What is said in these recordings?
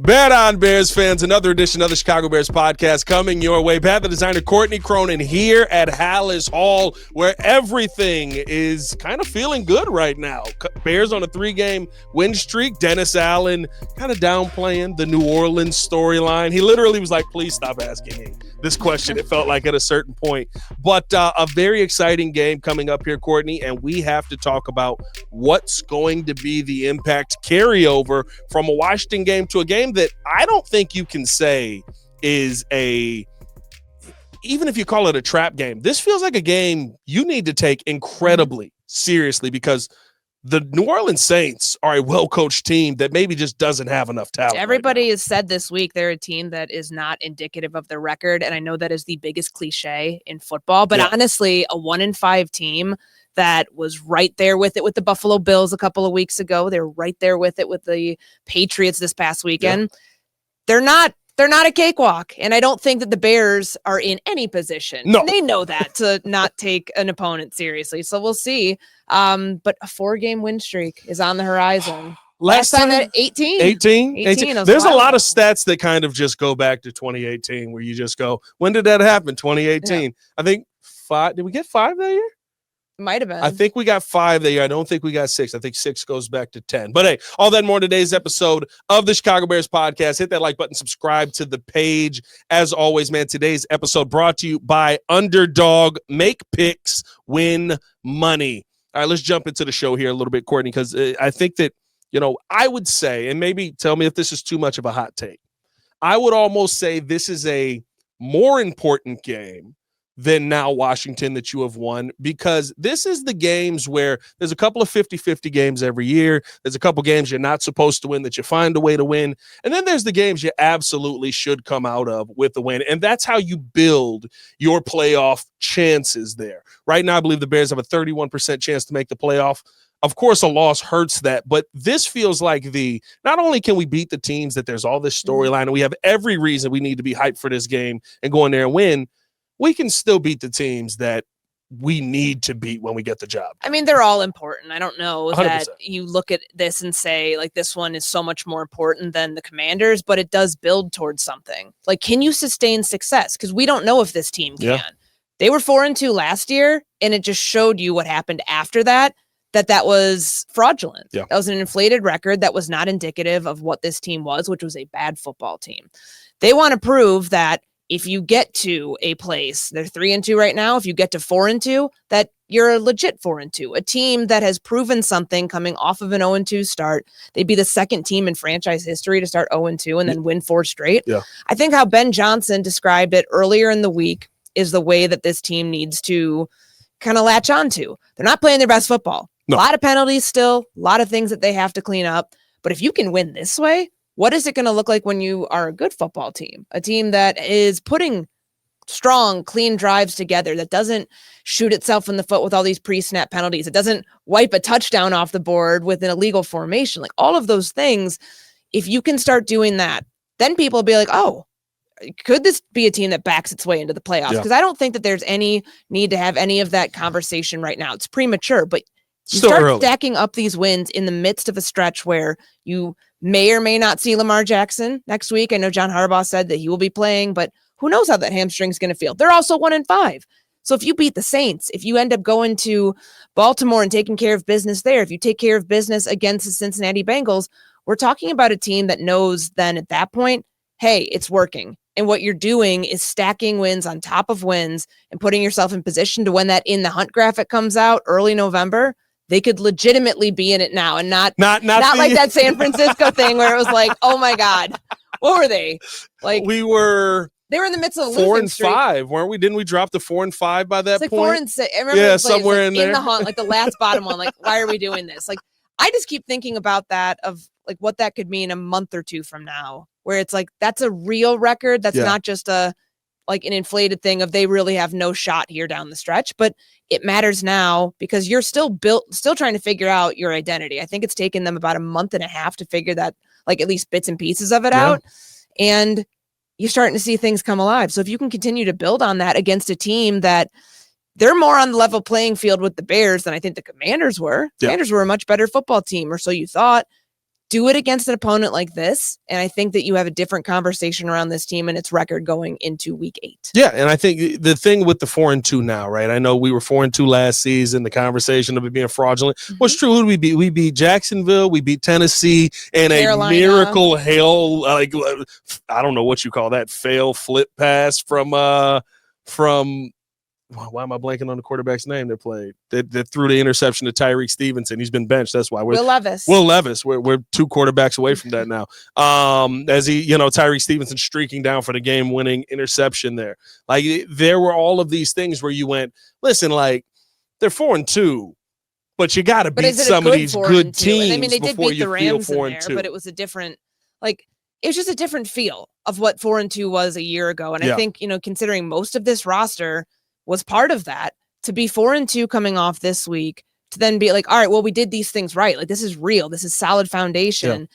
Bet on Bears fans, another edition of the Chicago Bears podcast coming your way. Pat the designer, Courtney Cronin here at Hallis Hall, where everything is kind of feeling good right now. Bears on a 3-game win streak. Dennis Allen kind of downplaying the New Orleans storyline. He literally was like, please stop asking me this question. It felt like at a certain point. But a very exciting game coming up here, Courtney, and we have to talk about what's going to be the impact carryover from a Washington game to a game that I don't think you can say is even if you call it a trap game, this feels like a game you need to take incredibly seriously because the New Orleans Saints are a well-coached team that maybe just doesn't have enough talent. Everybody has said this week they're a team that is not indicative of their record, and I know that is the biggest cliche in football, but honestly, a 1-5 team that was right there with it with the Buffalo Bills a couple of weeks ago. They're right there with it with the Patriots this past weekend. Yeah. They're not a cakewalk, and I don't think that the Bears are in any position. No. They know that to not take an opponent seriously. So we'll see. But a 4-game win streak is on the horizon. Last time at 18. 18. There's a lot of stats that kind of just go back to 2018 where you just go, when did that happen? 2018. Yeah. I think 5. Did we get 5 that year? Might have been. I think we got 5 that year. I don't think we got 6. I think 6 goes back to 10. But hey, all that and more in today's episode of the Chicago Bears podcast. Hit that like button, subscribe to the page. As always, man, today's episode brought to you by Underdog. Make picks, win money. All right, let's jump into the show here a little bit, Courtney, because I think that, I would say, and maybe tell me if this is too much of a hot take, I would almost say this is a more important game than now Washington that you have won, because this is the games where there's a couple of 50-50 games every year. There's a couple games you're not supposed to win that you find a way to win. And then there's the games you absolutely should come out of with the win. And that's how you build your playoff chances there. Right now, I believe the Bears have a 31% chance to make the playoff. Of course, a loss hurts that, but this feels like not only can we beat the teams that there's all this storyline and we have every reason we need to be hyped for this game and go in there and win, we can still beat the teams that we need to beat when we get the job. I mean, they're all important. I don't know 100%. That you look at this and say, like, this one is so much more important than the Commanders, but it does build towards something. Like, can you sustain success? Because we don't know if this team can. Yeah. They were 4-2 last year, and it just showed you what happened after that was fraudulent. Yeah. That was an inflated record that was not indicative of what this team was, which was a bad football team. They want to prove that if you get to a place, they're 3-2 right now. If you get to 4-2, that you're a legit 4-2, a team that has proven something coming off of an 0-2 start. They'd be the second team in franchise history to start 0-2 and then win 4 straight. Yeah. I think how Ben Johnson described it earlier in the week is the way that this team needs to kind of latch onto. They're not playing their best football. No. A lot of penalties still, a lot of things that they have to clean up. But if you can win this way, what is it going to look like when you are a good football team? A team that is putting strong, clean drives together, that doesn't shoot itself in the foot with all these pre-snap penalties. It doesn't wipe a touchdown off the board with an illegal formation. Like all of those things, if you can start doing that, then people will be like, oh, could this be a team that backs its way into the playoffs? Because I don't think that there's any need to have any of that conversation right now. It's premature, but you start stacking up these wins in the midst of a stretch where you may or may not see Lamar Jackson next week. I know John Harbaugh said that he will be playing, but who knows how that hamstring is going to feel. They're also 1-5. So if you beat the Saints, if you end up going to Baltimore and taking care of business there, if you take care of business against the Cincinnati Bengals, we're talking about a team that knows then at that point, hey, it's working. And what you're doing is stacking wins on top of wins and putting yourself in position to when that in the hunt graphic comes out early November, they could legitimately be in it now and not like that San Francisco thing where it was like, oh my God, what were they? Like they were in the midst of a 4-5, weren't we? Didn't we drop to 4-5 by that point? 4-6. I remember somewhere in there. In the hunt, like the last bottom one. Like, why are we doing this? Like, I just keep thinking about that of like what that could mean a month or two from now, where it's like that's a real record. That's not just an inflated thing of they really have no shot here down the stretch, but it matters now because you're still trying to figure out your identity. I think it's taken them about a month and a half to figure that, like at least bits and pieces of it out. And you're starting to see things come alive. So if you can continue to build on that against a team that they're more on the level playing field with the Bears than I think the Commanders were. Commanders were a much better football team, or so you thought. do it against an opponent like this, and I think that you have a different conversation around this team and its record going into week 8. Yeah, and I think the thing with the 4-2 now, right? I know we were 4-2 last season. The conversation of it being fraudulent. What's true? Who did we beat? We beat Jacksonville. We beat Tennessee, and Carolina. A miracle hail, like I don't know what you call that, fail flip pass from. Why am I blanking on the quarterback's name that played? That threw the interception to Tyreek Stevenson. He's been benched. That's why. Will Levis. We're 2 quarterbacks away from that now. As Tyreek Stevenson streaking down for the game-winning interception there. Like, there were all of these things where you went, listen, like, they're 4-2, but you got to beat some of these good teams. And I mean, they did beat the Rams in there, 4-2. but it was a different, like, it was just a different feel of what 4-2 was a year ago. And I think, considering most of this roster was part of that, to be 4-2 coming off this week, to then be like, all right, well, we did these things right. Like, this is real. This is solid foundation.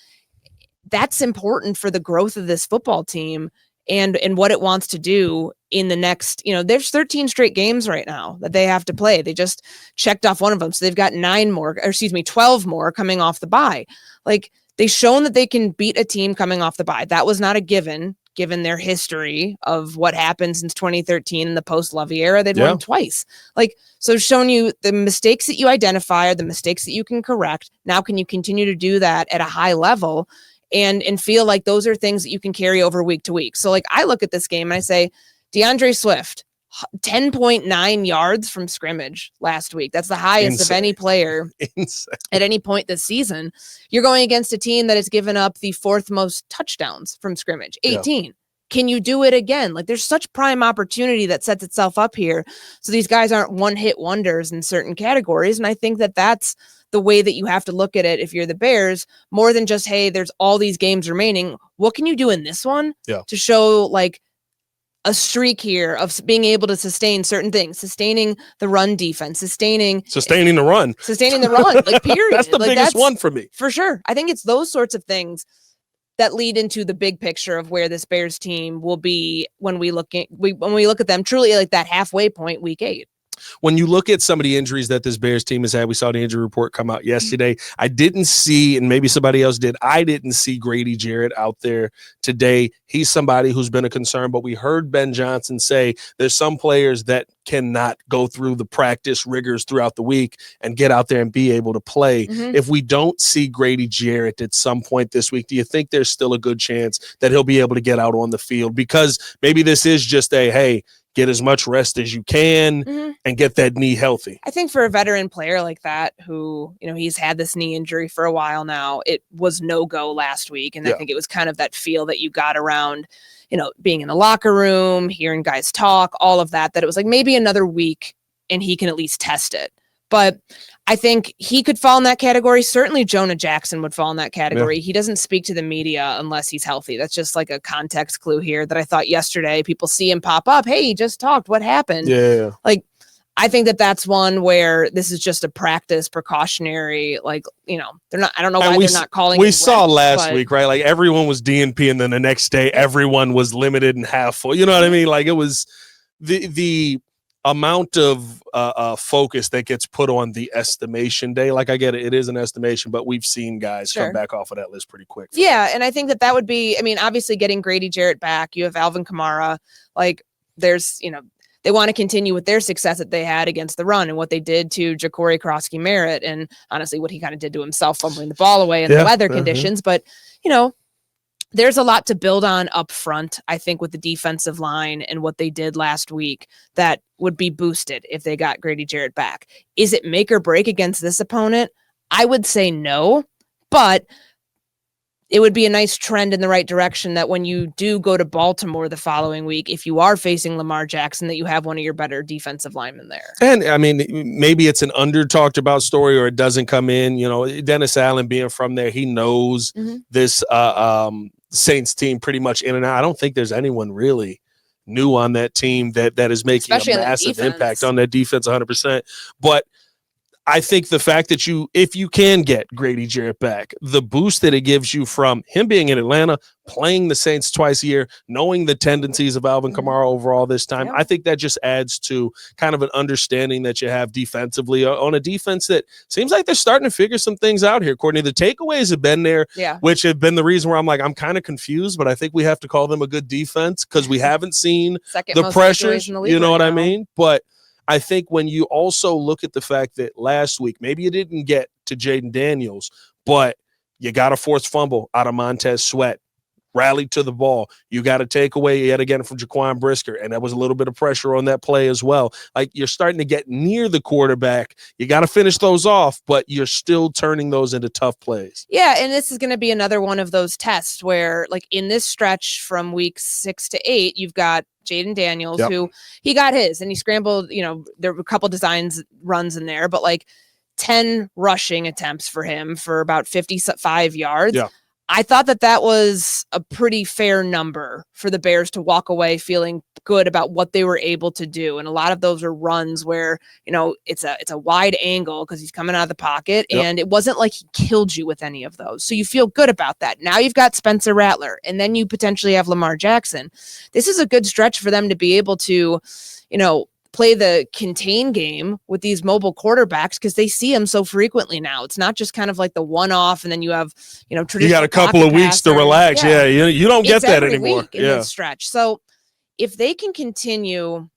Yeah. That's important for the growth of this football team and what it wants to do in the next, there's 13 straight games right now that they have to play. They just checked off one of them. So they've got 12 more coming off the bye. Like, they've shown that they can beat a team coming off the bye. That was not a given their history of what happened since 2013 in the post-Lovey era. They'd won twice. Like, so showing you the mistakes that you identify are the mistakes that you can correct. Now, can you continue to do that at a high level and feel like those are things that you can carry over week to week? So, like, I look at this game and I say, DeAndre Swift, 10.9 yards from scrimmage last week. That's the highest of any player at any point this season. You're going against a team that has given up the 4th most touchdowns from scrimmage, 18. Yeah. Can you do it again? Like, there's such prime opportunity that sets itself up here. So these guys aren't one-hit wonders in certain categories. And I think that that's the way that you have to look at it if you're the Bears, more than just, hey, there's all these games remaining. What can you do in this one to show, like, a streak here of being able to sustain certain things, sustaining the run defense, sustaining the run, like, period. That's the biggest one for me. For sure. I think it's those sorts of things that lead into the big picture of where this Bears team will be when we look at them truly like that halfway point, week 8. When you look at some of the injuries that this Bears team has had, we saw the injury report come out yesterday. I didn't see, and maybe somebody else did, I didn't see Grady Jarrett out there today. He's somebody who's been a concern, but we heard Ben Johnson say there's some players that cannot go through the practice rigors throughout the week and get out there and be able to play. If we don't see Grady Jarrett at some point this week, do you think there's still a good chance that he'll be able to get out on the field? Because maybe this is just hey, get as much rest as you can and get that knee healthy. I think for a veteran player like that who, he's had this knee injury for a while now, it was no-go last week. And I think it was kind of that feel that you got around, being in the locker room, hearing guys talk, all of that it was like maybe another week and he can at least test it. But I think he could fall in that category. Certainly Jonah Jackson would fall in that category. He doesn't speak to the media unless he's healthy. That's just like a context clue here that I thought yesterday people see him pop up. Hey, he just talked. What happened? Yeah. Like, I think that's one where this is just a practice precautionary, like, they're not, I don't know why they're not calling. We saw last week, right? Like, everyone was DNP and then the next day everyone was limited and half full. You know what I mean? Like, it was the amount of focus that gets put on the estimation day. Like, I get it. It is an estimation, but we've seen guys come back off of that list pretty quick. Yeah. And I think that would be, obviously getting Grady Jarrett back, you have Alvin Kamara, like there's, they want to continue with their success that they had against the run and what they did to Ja'Cory Krosky-Merritt and honestly what he kind of did to himself fumbling the ball away in the weather conditions. But, there's a lot to build on up front, I think, with the defensive line and what they did last week that would be boosted if they got Grady Jarrett back. Is it make or break against this opponent? I would say no, but it would be a nice trend in the right direction that when you do go to Baltimore the following week, if you are facing Lamar Jackson, that you have one of your better defensive linemen there. And maybe it's an under talked about story or it doesn't come in, Dennis Allen being from there, he knows this Saints team pretty much in and out. I don't think there's anyone really new on that team that is making a massive impact on that defense 100%. But I think the fact that if you can get Grady Jarrett back, the boost that it gives you from him being in Atlanta, playing the Saints twice a year, knowing the tendencies of Alvin Kamara overall this time, I think that just adds to kind of an understanding that you have defensively on a defense that seems like they're starting to figure some things out here, Courtney. The takeaways have been there, which have been the reason where I'm kind of confused, but I think we have to call them a good defense because we haven't seen the pressures, you know what I mean? But I think when you also look at the fact that last week, maybe you didn't get to Jaden Daniels, but you got a forced fumble out of Montez Sweat, rallied to the ball. You got a takeaway yet again from Jaquan Brisker, and that was a little bit of pressure on that play as well. Like, you're starting to get near the quarterback. You got to finish those off, but you're still turning those into tough plays. Yeah, and this is going to be another one of those tests where, like, in this stretch from weeks 6 to 8, you've got Jaden Daniels, who he got his, and he scrambled, there were a couple runs in there, but like 10 rushing attempts for him for about 55 yards. Yeah. I thought that was a pretty fair number for the Bears to walk away feeling good about what they were able to do. And a lot of those are runs where, it's a wide angle because he's coming out of the pocket, and it wasn't like he killed you with any of those. So you feel good about that. Now you've got Spencer Rattler, and then you potentially have Lamar Jackson. This is a good stretch for them to be able to, play the contain game with these mobile quarterbacks because they see them so frequently now. It's not just kind of like the one-off, and then you have, traditional. You got a couple of weeks to relax. Yeah, you don't get that anymore. In this stretch. So if they can continue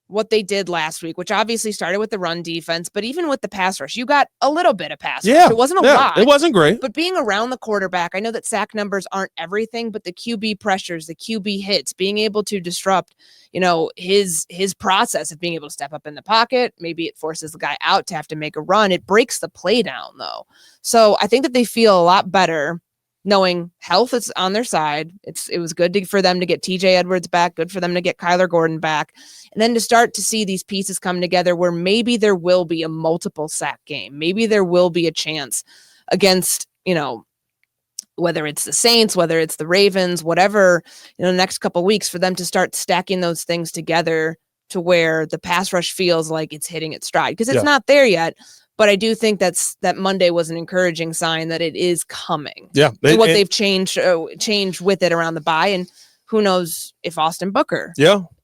what they did last week, which obviously started with the run defense, but even with the pass rush, you got a little bit of pass rush. It wasn't a lot. It wasn't great. But being around the quarterback, I know that sack numbers aren't everything, but the QB pressures, the QB hits, being able to disrupt, his process of being able to step up in the pocket. Maybe it forces the guy out to have to make a run. It breaks the play down, though. So I think that they feel a lot better knowing health is on their side. It was good for them to get TJ Edwards back, good for them to get Kyler Gordon back, and then to start to see these pieces come together where maybe there will be a multiple sack game. Maybe there will be a chance against, whether it's the Saints, whether it's the Ravens, whatever, the next couple of weeks for them to start stacking those things together to where the pass rush feels like it's hitting its stride, because it's not there yet. But I do think that Monday was an encouraging sign that it is coming. Yeah, they've changed with it around the bye, and who knows if Austin Booker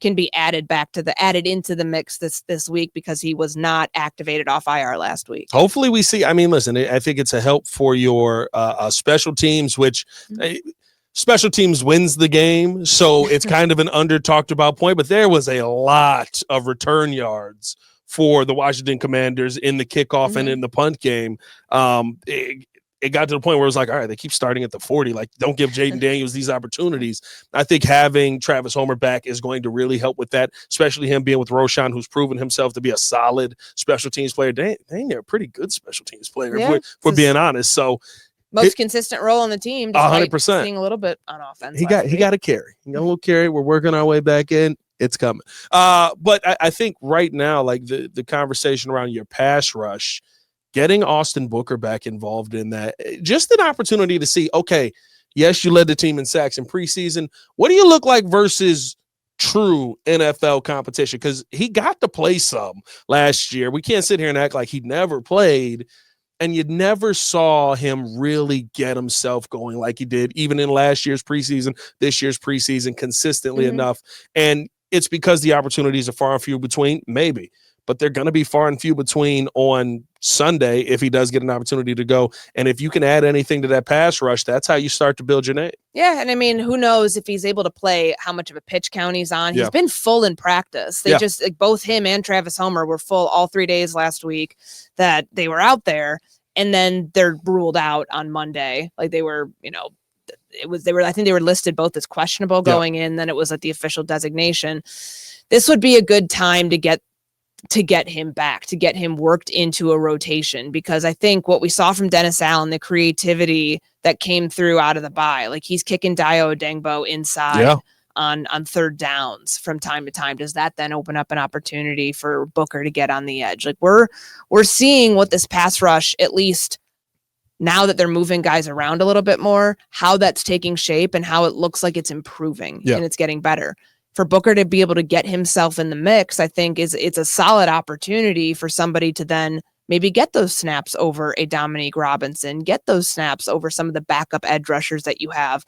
can be added into the mix this week, because he was not activated off IR last week. Hopefully we see. I mean, listen, I think it's a help for your special teams, which. Special teams wins the game, so it's kind of an under-talked about point, but there was a lot of return yards for the Washington Commanders in the kickoff and in the punt game. It got to the point where it was like, all right, they keep starting at the 40. Like, don't give Jaden Daniels these opportunities. I think having Travis Homer back is going to really help with that, especially him being with Roshan, who's proven himself to be a solid special teams player. They're a pretty good special teams player, if we're being honest. So, most consistent role on the team, 100%. Seeing a little bit on offense. He got a carry. He got a little carry. We're working our way back in. It's coming. But I think right now, like the conversation around your pass rush, getting Austin Booker back involved in that, just an opportunity to see, okay, yes, you led the team in sacks in preseason. What do you look like versus true NFL competition? Because he got to play some last year. We can't sit here and act like he never played. And you never saw him really get himself going like he did, even in last year's preseason, this year's preseason, consistently enough. And it's because the opportunities are far and few between, maybe. But they're going to be far and few between on Sunday if he does get an opportunity to go. And if you can add anything to that pass rush, that's how you start to build your name. Yeah, and I mean, who knows if he's able to play, how much of a pitch count he's on. He's been full in practice. They just, like, both him and Travis Homer were full all 3 days last week that they were out there. And then they're ruled out on Monday. Like, they were, I think they were listed both as questionable going in. Then it was at the official designation. This would be a good time to get him back, to get him worked into a rotation, because I think what we saw from Dennis Allen, the creativity that came through out of the bye, like he's kicking Dio Odengbo inside on third downs from time to time. Does that then open up an opportunity for Booker to get on the edge? Like, we're seeing what this pass rush, at least now that they're moving guys around a little bit more, how that's taking shape and how it looks like it's improving and it's getting better. For Booker to be able to get himself in the mix, I think it's a solid opportunity for somebody to then maybe get those snaps over a Dominique Robinson, get those snaps over some of the backup edge rushers that you have.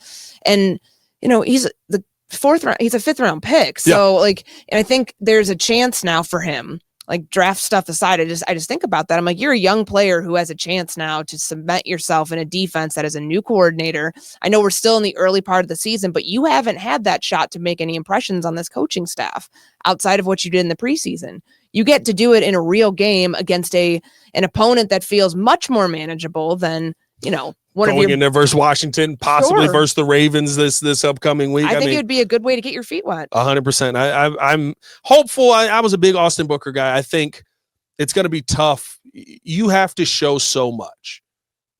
And, he's the he's a 5th round pick. So and I think there's a chance now for him, like draft stuff aside. I just think about that. I'm like, you're a young player who has a chance now to cement yourself in a defense that is a new coordinator. I know we're still in the early part of the season, but you haven't had that shot to make any impressions on this coaching staff outside of what you did in the preseason. You get to do it in a real game against an opponent that feels much more manageable than, going in there versus Washington, possibly versus the Ravens this upcoming week. I think it would be a good way to get your feet wet. 100%. I'm hopeful. I was a big Austin Booker guy. I think it's going to be tough. You have to show so much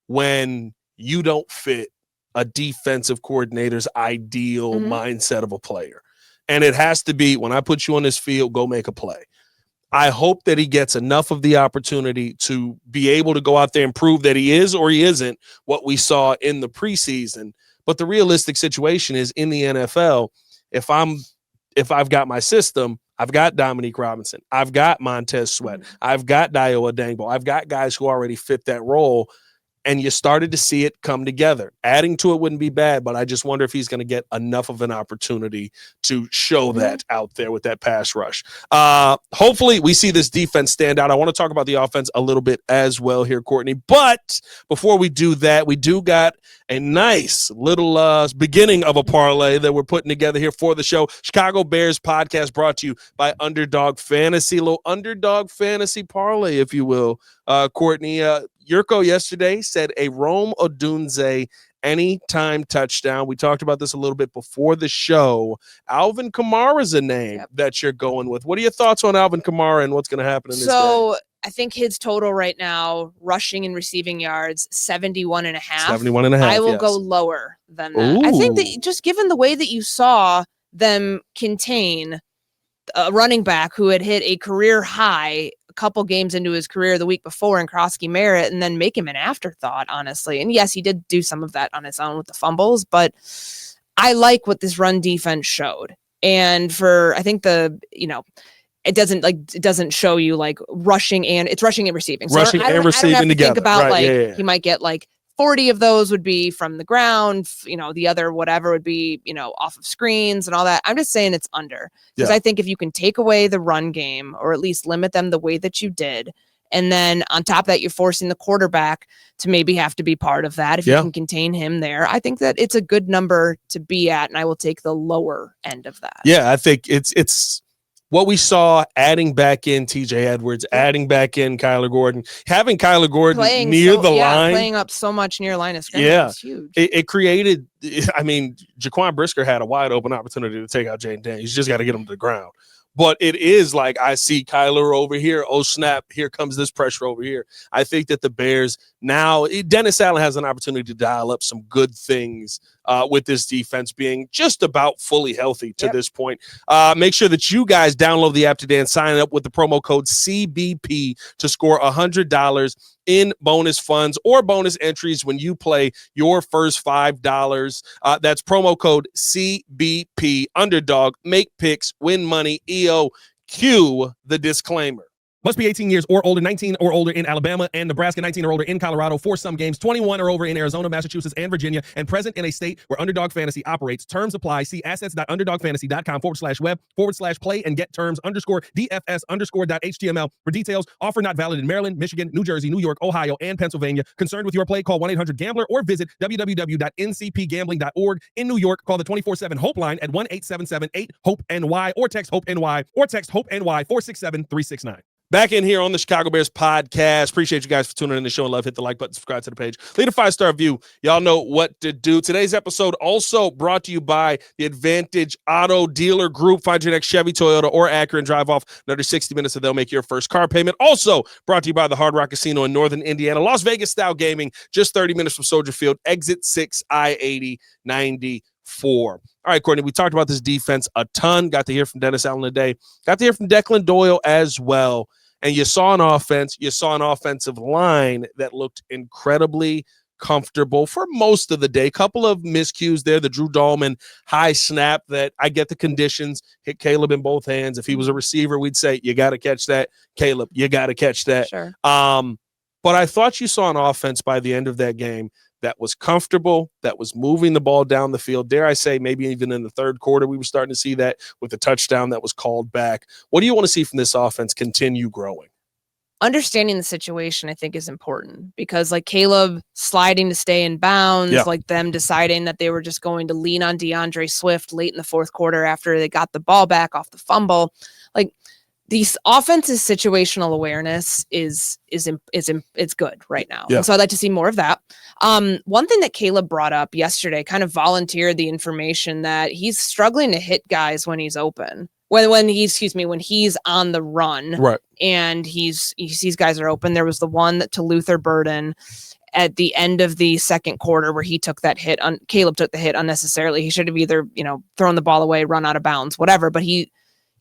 when you don't fit a defensive coordinator's ideal mindset of a player. And it has to be, when I put you on this field, go make a play. I hope that he gets enough of the opportunity to be able to go out there and prove that he is or he isn't what we saw in the preseason. But the realistic situation is, in the NFL, if I've got my system, I've got Dominique Robinson, I've got Montez Sweat, I've got Dio Adangbo, I've got guys who already fit that role. And you started to see it come together. Adding to it wouldn't be bad, but I just wonder if he's going to get enough of an opportunity to show that out there with that pass rush. Hopefully we see this defense stand out. I want to talk about the offense a little bit as well here, Courtney. But before we do that, we do got a nice little beginning of a parlay that we're putting together here for the show. Chicago Bears podcast brought to you by Underdog Fantasy. Little Underdog Fantasy parlay, if you will. Courtney, Yurko yesterday said a Rome Odunze anytime touchdown. We talked about this a little bit before the show. Alvin Kamara is a name that you're going with. What are your thoughts on Alvin Kamara and what's going to happen in this game? I think his total right now, rushing and receiving yards, 71.5. 71.5. I will go lower than that. I think that just given the way that you saw them contain a running back who had hit a career high a couple games into his career the week before in Krosky Merritt, and then make him an afterthought, honestly. And yes, he did do some of that on his own with the fumbles, but I like what this run defense showed. And I think it doesn't show you like rushing, and it's rushing and receiving. So rushing and receiving together. Think about he might get like 40 of those would be from the ground, the other whatever would be, off of screens and all that. I'm just saying it's under, because I think if you can take away the run game, or at least limit them the way that you did, and then on top of that, you're forcing the quarterback to maybe have to be part of that. If you can contain him there, I think that it's a good number to be at, and I will take the lower end of that. Yeah, I think it's what we saw, adding back in TJ Edwards, adding back in Kyler Gordon, having Kyler Gordon near the line. Playing up so much near line of scrimmage. Yeah, it's huge. It created, Jaquan Brisker had a wide open opportunity to take out Jaden Daniels. You just got to get him to the ground. But it is like, I see Kyler over here. Oh, snap. Here comes this pressure over here. I think that the Bears now, Dennis Allen has an opportunity to dial up some good things with this defense being just about fully healthy to this point. Make sure that you guys download the app today and sign up with the promo code CBP to score $100 in bonus funds or bonus entries when you play your first $5. That's promo code CBP. Underdog, make picks, win money. EO, cue the disclaimer. Must be 18 years or older, 19 or older in Alabama and Nebraska, 19 or older in Colorado for some games, 21 or over in Arizona, Massachusetts, and Virginia, and present in a state where Underdog Fantasy operates. Terms apply. See assets.underdogfantasy.com/web/play and get terms _DFS_.html for details. Offer not valid in Maryland, Michigan, New Jersey, New York, Ohio, and Pennsylvania. Concerned with your play? Call 1-800-GAMBLER or visit www.ncpgambling.org. In New York, call the 24/7 Hope line at 1-877-8-HOPE-NY or text HOPE-NY 467-369. Back in here on the Chicago Bears podcast. Appreciate you guys for tuning in to the show and love. Hit the like button, subscribe to the page. Leave a 5-star review. Y'all know what to do. Today's episode also brought to you by the Advantage Auto Dealer Group. Find your next Chevy, Toyota, or Acura and drive off in under 60 minutes, and they'll make your first car payment. Also brought to you by the Hard Rock Casino in Northern Indiana. Las Vegas style gaming, just 30 minutes from Soldier Field. Exit 6 I-80 94. All right, Courtney, we talked about this defense a ton. Got to hear from Dennis Allen today. Got to hear from Declan Doyle as well. And you saw an offensive line that looked incredibly comfortable for most of the day. Couple of miscues there. The Drew Dahlman high snap that I get the conditions, hit Caleb in both hands. If he was a receiver, we'd say, you got to catch that. Caleb, you got to catch that. Sure. But I thought you saw an offense by the end of that game that was comfortable, that was moving the ball down the field. Dare I say, maybe even in the third quarter, we were starting to see that with the touchdown that was called back. What do you want to see from this offense continue growing? Understanding the situation, I think, is important because like Caleb sliding to stay in bounds, like them deciding that they were just going to lean on DeAndre Swift late in the fourth quarter after they got the ball back off the fumble. Like these offense's situational awareness is good right now. Yeah. So I'd like to see more of that. One thing that Caleb brought up yesterday, kind of volunteered the information that he's struggling to hit guys when he's open. When he's on the run, right, and he sees guys are open. There was the one to Luther Burden at the end of the second quarter where he took that hit. Caleb took the hit unnecessarily. He should have either thrown the ball away, run out of bounds, whatever. But he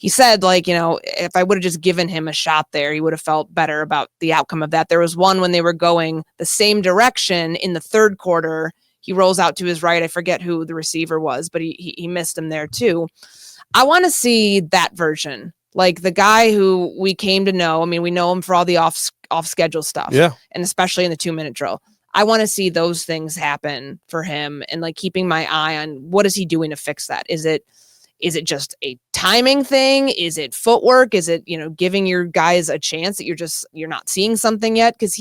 said if I would have just given him a shot there, he would have felt better about the outcome of that. There was one when they were going the same direction in the third quarter. He rolls out to his right. I forget who the receiver was, but he missed him there too. I want to see that version, like the guy who we came to know. I mean, we know him for all the off schedule stuff, and especially in the 2-minute drill. I want to see those things happen for him, and like keeping my eye on what is he doing to fix that. Is it just a timing thing? Is it footwork? Is it giving your guys a chance that you're not seeing something yet? Because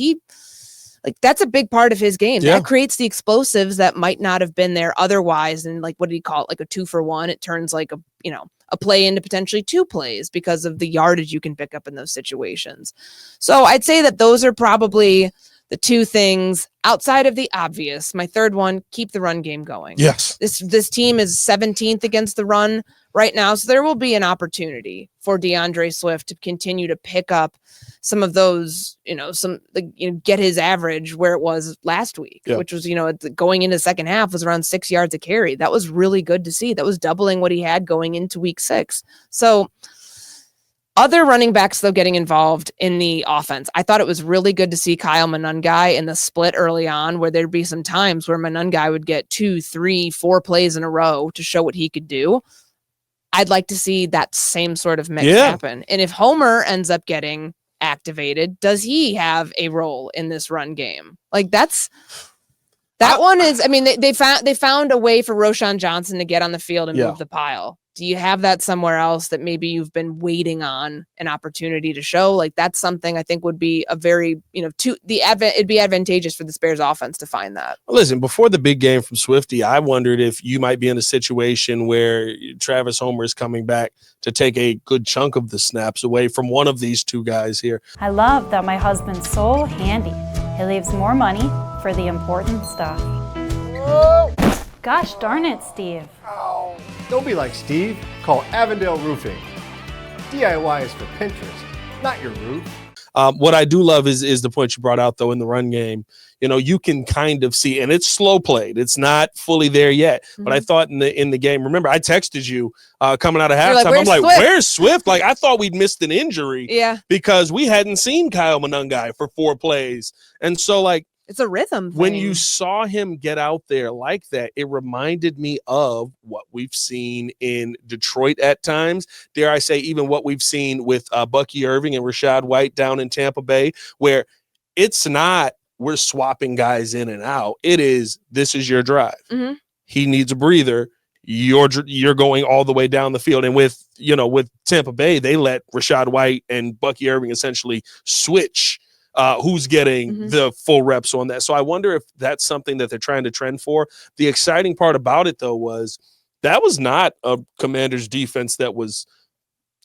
that's a big part of his game. Yeah. That creates the explosives that might not have been there otherwise. And like, what did he call it? Like a 2-for-1. It turns like a play into potentially 2 plays because of the yardage you can pick up in those situations. So I'd say that those are probably the 2 things outside of the obvious. My third one, keep the run game going. Yes. This team is 17th against the run right now. So there will be an opportunity for DeAndre Swift to continue to pick up some of those, get his average where it was last week, which was, going into the second half was around 6 yards a carry. That was really good to see. That was doubling what he had going into week 6. So other running backs, though, getting involved in the offense. I thought it was really good to see Kyle Monangai in the split early on, where there'd be some times where Monangai would get 2, 3, 4 plays in a row to show what he could do. I'd like to see that same sort of mix happen. And if Homer ends up getting activated, does he have a role in this run game? Like that one is, I mean, they found a way for Roschon Johnson to get on the field and move the pile. Do you have that somewhere else that maybe you've been waiting on an opportunity to show? Like that's something I think would be a very, it'd be advantageous for the Bears offense to find that. Well, listen, before the big game from Swifty, I wondered if you might be in a situation where Travis Homer is coming back to take a good chunk of the snaps away from one of these 2 guys here. I love that my husband's so handy. He leaves more money for the important stuff. Gosh darn it, Steve. Oh, don't be like Steve. Call Avondale Roofing. DIY is for Pinterest, not your roof. What I do love is the point you brought out, though, in the run game. You can kind of see, and it's slow played. It's not fully there yet. Mm-hmm. But I thought in the game, remember, I texted you coming out of halftime. I'm like, where's Swift? Like, I thought we'd missed an injury because we hadn't seen Kyle Monangai for 4 plays. And so, like, it's a rhythm thing. When you saw him get out there like that, it reminded me of what we've seen in Detroit at times. Dare I say, even what we've seen with Bucky Irving and Rachaad White down in Tampa Bay, where it's not we're swapping guys in and out. It is, this is your drive. Mm-hmm. He needs a breather. You're going all the way down the field. And with Tampa Bay, they let Rachaad White and Bucky Irving essentially switch who's getting the full reps on that. So I wonder if that's something that they're trying to trend for. The exciting part about it, though, was that was not a Commanders defense that was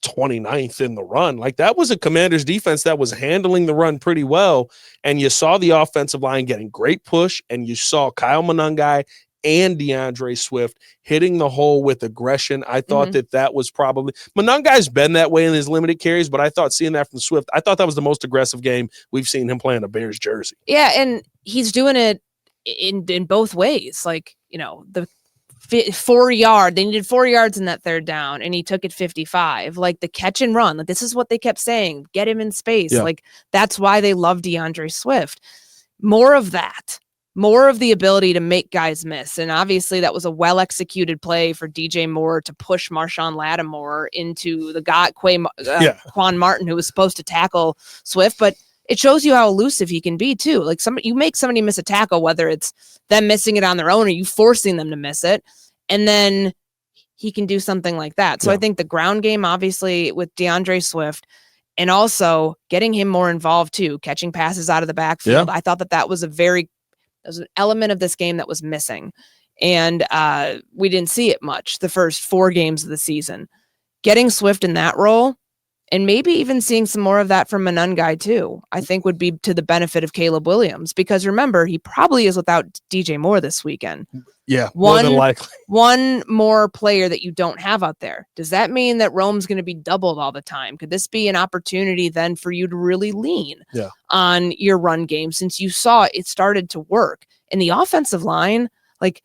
29th in the run. Like, that was a Commanders defense that was handling the run pretty well. And you saw the offensive line getting great push, and you saw Kyle Monangai and DeAndre Swift hitting the hole with aggression. I thought that was probably – Monangai's been that way in his limited carries, but I thought seeing that from Swift, I thought that was the most aggressive game we've seen him play in a Bears jersey. Yeah, and he's doing it in both ways. Like, the 4 yard, they needed 4 yards in that third down, and he took it 55. Like, the catch and run, like, this is what they kept saying, get him in space. Yeah. Like, that's why they love DeAndre Swift. More of that. more of the ability to make guys miss. And obviously that was a well-executed play for DJ Moore to push Marshawn Lattimore into the guy, Quan Martin, who was supposed to tackle Swift. But it shows you how elusive he can be too. Like you make somebody miss a tackle, whether it's them missing it on their own or you forcing them to miss it. And then he can do something like that. So I think the ground game, obviously with DeAndre Swift, and also getting him more involved too, catching passes out of the backfield. I thought that was an element of this game that was missing. And we didn't see it much the first 4 games of the season. Getting Swift in that role, and maybe even seeing some more of that from Monangai too, I think would be to the benefit of Caleb Williams. Because remember, he probably is without DJ Moore this weekend. Yeah, more than likely. One more player that you don't have out there. Does that mean that Rome's going to be doubled all the time? Could this be an opportunity then for you to really lean on your run game, since you saw it started to work? And the offensive line, like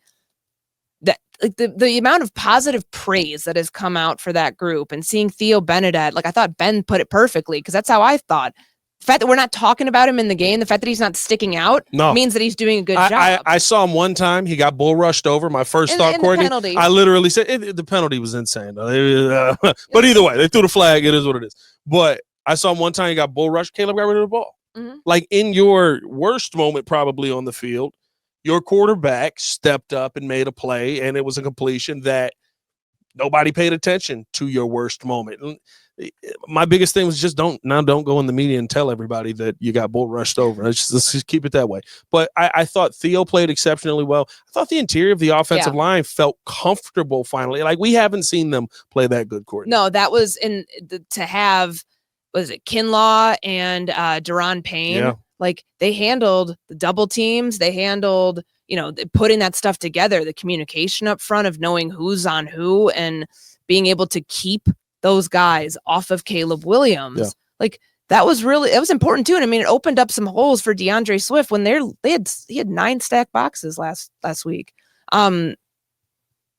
that, like the amount of positive praise that has come out for that group, and seeing Theo Benedette, like I thought Ben put it perfectly, because that's how I thought. The fact that we're not talking about him in the game, the fact that he's not sticking out, means that he's doing a good job. I saw him one time. He got bull rushed over. My first thought, Courtney, I literally said the penalty was insane. But either way, they threw the flag. It is what it is. But I saw him one time. He got bull rushed. Caleb got rid of the ball. Like in your worst moment, probably on the field, your quarterback stepped up and made a play, and it was a completion that nobody paid attention to your worst moment. My biggest thing was just don't go in the media and tell everybody that you got bull rushed over. Let's just keep it that way. But I thought Theo played exceptionally well. I thought the interior of the offensive line felt comfortable finally. Like we haven't seen them play that good, Courtney. No, that was to have, was it Kinlaw and Deron Payne? Yeah. Like they handled the double teams. They handled, putting that stuff together, the communication up front of knowing who's on who and being able to keep those guys off of Caleb Williams. Yeah. Like it was important too. And I mean, it opened up some holes for DeAndre Swift when he had 9 stacked boxes last week.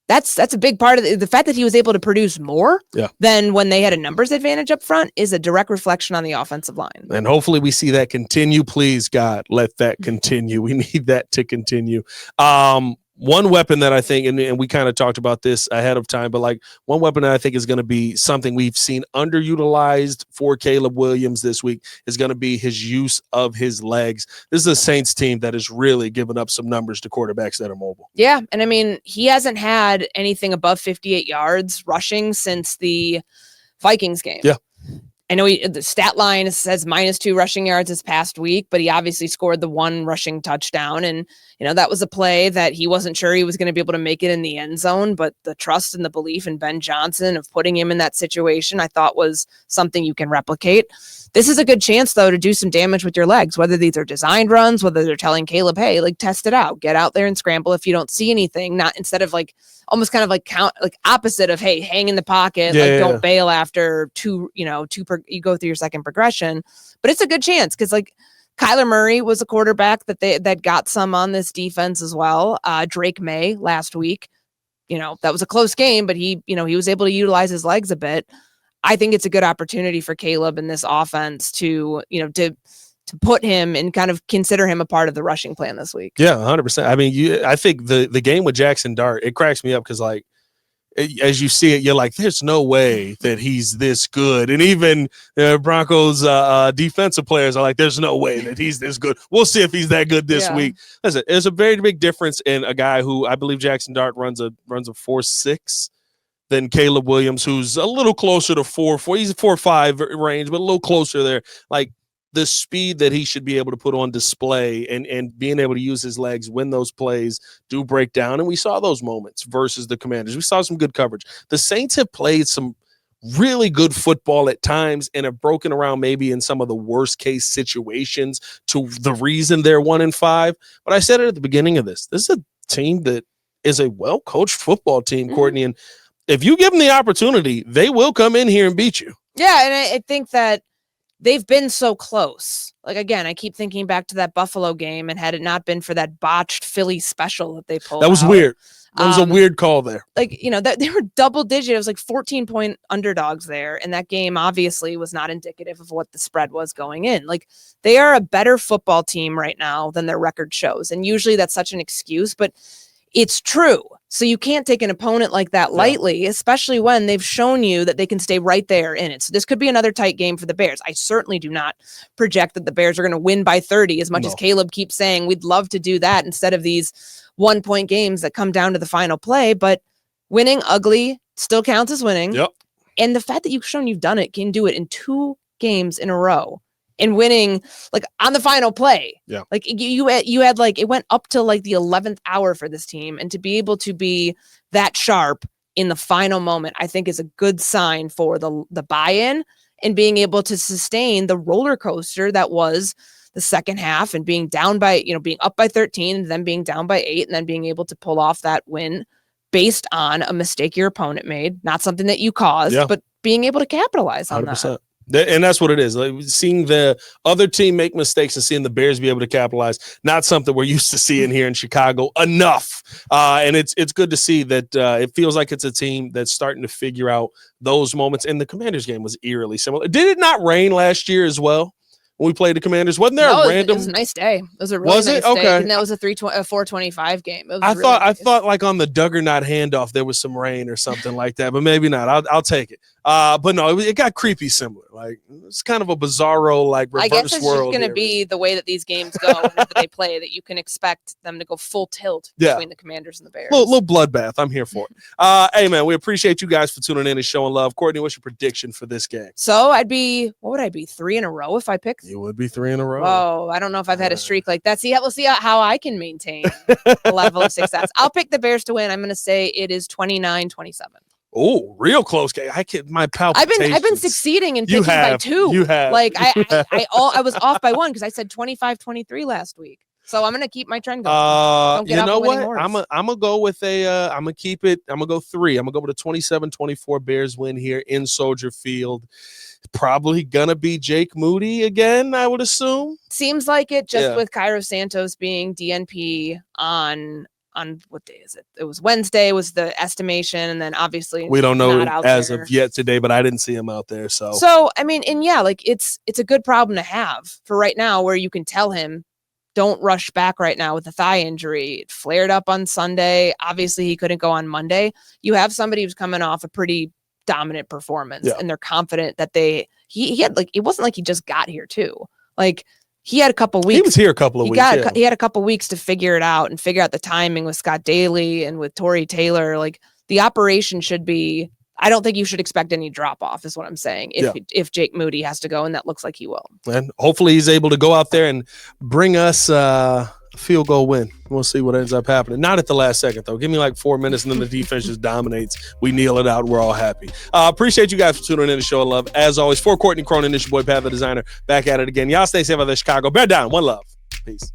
That's a big part of the fact that he was able to produce more than when they had a numbers advantage up front is a direct reflection on the offensive line. And hopefully we see that continue. Please, God, let that continue. We need that to continue. One weapon that I think, and we kind of talked about this ahead of time, but like one weapon that I think is going to be something we've seen underutilized for Caleb Williams this week is going to be his use of his legs. This is a Saints team that has really given up some numbers to quarterbacks that are mobile. Yeah. And I mean, he hasn't had anything above 58 yards rushing since the Vikings game. Yeah. I know the stat line says -2 rushing yards this past week, but he obviously scored the 1 rushing touchdown. And, that was a play that he wasn't sure he was going to be able to make it in the end zone. But the trust and the belief in Ben Johnson of putting him in that situation, I thought was something you can replicate. This is a good chance, though, to do some damage with your legs, whether these are designed runs, whether they're telling Caleb, hey, like test it out, get out there and scramble if you don't see anything, not instead of like almost kind of like opposite of, hey, hang in the pocket, don't bail after you go through your second progression. But it's a good chance because like Kyler Murray was a quarterback that got some on this defense as well. Drake May last week, that was a close game, but he was able to utilize his legs a bit. I think it's a good opportunity for Caleb in this offense to put him and kind of consider him a part of the rushing plan this week. Yeah, 100%. I mean, I think the game with Jackson Dart, it cracks me up because like, as you see it, you're like, there's no way that he's this good. And even Broncos defensive players are like, there's no way that he's this good. We'll see if he's that good this week. Listen, there's a very big difference in a guy who I believe Jackson Dart runs a 4.6 than Caleb Williams, who's a little closer to 4.4. He's a 4.5 range, but a little closer there. Like the speed that he should be able to put on display and being able to use his legs when those plays do break down. And we saw those moments versus the Commanders. We saw some good coverage. The Saints have played some really good football at times and have broken around maybe in some of the worst case situations to the reason they're 1-5. But I said it at the beginning of this. This is a team that is a well-coached football team, Courtney. And if you give them the opportunity, they will come in here and beat you. Yeah, and I think that they've been so close. Like, again, I keep thinking back to that Buffalo game, and had it not been for that botched Philly special that they pulled, that was out, weird. That was a weird call there. Like, that they were double digit. It was like 14-point underdogs there. And that game obviously was not indicative of what the spread was going in. Like, they are a better football team right now than their record shows. And usually that's such an excuse, but it's true. So you can't take an opponent like that lightly, especially when they've shown you that they can stay right there in it. So this could be another tight game for the Bears. I certainly do not project that the Bears are going to win by 30, as much as Caleb keeps saying we'd love to do that instead of these 1-point games that come down to the final play. But winning ugly still counts as winning. Yep. And the fact that you've shown you've done it, can do it in 2 games in a row. And winning, like, on the final play. Yeah. Like, you had like, it went up to like the 11th hour for this team. And to be able to be that sharp in the final moment, I think is a good sign for the buy-in and being able to sustain the roller coaster that was the second half, and being down by, being up by 13 and then being down by 8 and then being able to pull off that win based on a mistake your opponent made, not something that you caused, but being able to capitalize on 100%. That. And that's what it is. Like, seeing the other team make mistakes and seeing the Bears be able to capitalize, not something we're used to seeing here in Chicago enough. And it's good to see that it feels like it's a team that's starting to figure out those moments. And the Commanders game was eerily similar. Did it not rain last year as well when we played the Commanders? Wasn't there a random? It was a nice day. It was a really nice day. Okay. And that was a 425 game. I thought like on the Duggernaut handoff there was some rain or something like that, but maybe not. I'll take it. But no, it got creepy similar. Like, it's kind of a bizarro, like, reverse world. I guess it's just going to be the way that these games go whenever they play, that you can expect them to go full tilt between the Commanders and the Bears. Little bloodbath. I'm here for it. Hey, man, we appreciate you guys for tuning in and showing love. Courtney, what's your prediction for this game? So what would I be, 3 in a row if I picked? You would be 3 in a row. Oh, I don't know if I've had a streak like that. We'll see how I can maintain a level of success. I'll pick the Bears to win. I'm going to say it is 29-27. Oh, real close game. My palpitations. I've been succeeding in picking by 2. You have. Like, I was off by 1 because I said 25-23 last week. So I'm gonna keep my trend going. Don't get you know what? I'm gonna go with I'm gonna keep it. I'm gonna go 3. I'm gonna go with a 27-24 Bears win here in Soldier Field. Probably gonna be Jake Moody again, I would assume. Seems like it, just with Cairo Santos being DNP on what day is it? It was Wednesday was the estimation, and then obviously we don't know as of yet today, but I didn't see him out there. So I mean, and like it's a good problem to have for right now, where you can tell him, don't rush back right now with a thigh injury. It flared up on Sunday. Obviously, he couldn't go on Monday. You have somebody who's coming off a pretty dominant performance, and they're confident that he had, like, it wasn't like he just got here too. Like, he had a couple weeks. He was here a couple of weeks. He had a couple weeks to figure it out and figure out the timing with Scott Daly and with Torrey Taylor. Like, the operation should be, I don't think you should expect any drop off, is what I'm saying. If Jake Moody has to go, and that looks like he will. And hopefully he's able to go out there and bring us a field goal win. We'll see what ends up happening. Not at the last second, though. Give me like 4 minutes, and then the defense just dominates. We kneel it out. We're all happy. Appreciate you guys for tuning in and showing love. As always, for Courtney Cronin, this your boy, Pat the Designer, back at it again. Y'all stay safe out there, Chicago. Bear down. One love. Peace.